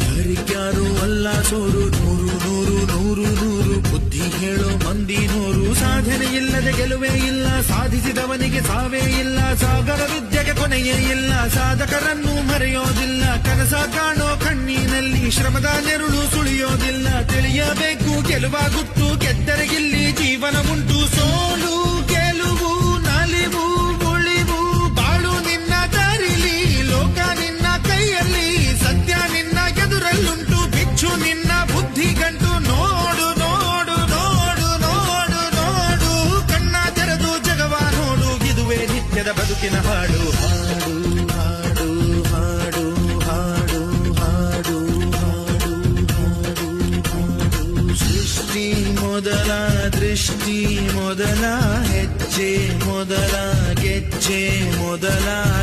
ಯಾರಿಗ್ಯಾರು ಅಲ್ಲ ಸೋರು, ನೂರು ನೂರು ನೂರು ನೂರು ಬುದ್ಧಿ ಹೇಳೋ ಮಂದಿ ನೂರು. ಸಾಧನೆ ಇಲ್ಲದೆ ಗೆಲುವೇ ಇಲ್ಲ, ಸಾಧಿಸಿದವನಿಗೆ ಸಾವೇ ಇಲ್ಲ. ಸಾಗರ ವಿದ್ಯೆಗೆ ಕೊನೆಯೇ ಇಲ್ಲ, ಸಾಧಕರನ್ನು ಮರೆಯೋದಿಲ್ಲ. ಕನಸ ಕಾಣೋ ಕಣ್ಣಿನಲ್ಲಿ ಶ್ರಮದ ನೆರುಳು ಸುಳಿಯೋದಿಲ್ಲ. ತಿಳಿಯಬೇಕು ಗೆಲುವ ಗುಟ್ಟು, ಗೆದ್ದರೆ ಇಲ್ಲಿ ಜೀವನ ಉಂಟು. ಸೋಲು ಗೆಲುವು ನಲಿವು ಉಳಿವು ಬಾಳು ನಿನ್ನ ದಾರಿಲಿ, ಲೋಕ ನಿನ್ನ ಕೈಯಲ್ಲಿ, ಸತ್ಯ ನಿನ್ನ ಎದುರಲ್ಲುಂಟು. ಬಿಚ್ಚು ನಿನ್ನ ಬುದ್ಧಿ ಗಂಟು, ನೋಡು ನೋಡು ನೋಡು ನೋಡು ನೋಡು. ಕಣ್ಣ ತೆರೆದು ಜಗವ ನೋಡು, ಇದುವೇ ನಿತ್ಯದ ಬದುಕಿನ ಹಾಡು. ಹಾಡು ಹಾಡು ಹಾಡು ಹಾಡು ಹಾಡು ಹಾಡು ಹಾಡು. ಸೃಷ್ಟಿ ಮೊದಲ ದೃಷ್ಟಿ ಮೊದಲ ಹೆಜ್ಜೆ ಮೊದಲ ಗೆಜ್ಜೆ ಮೊದಲ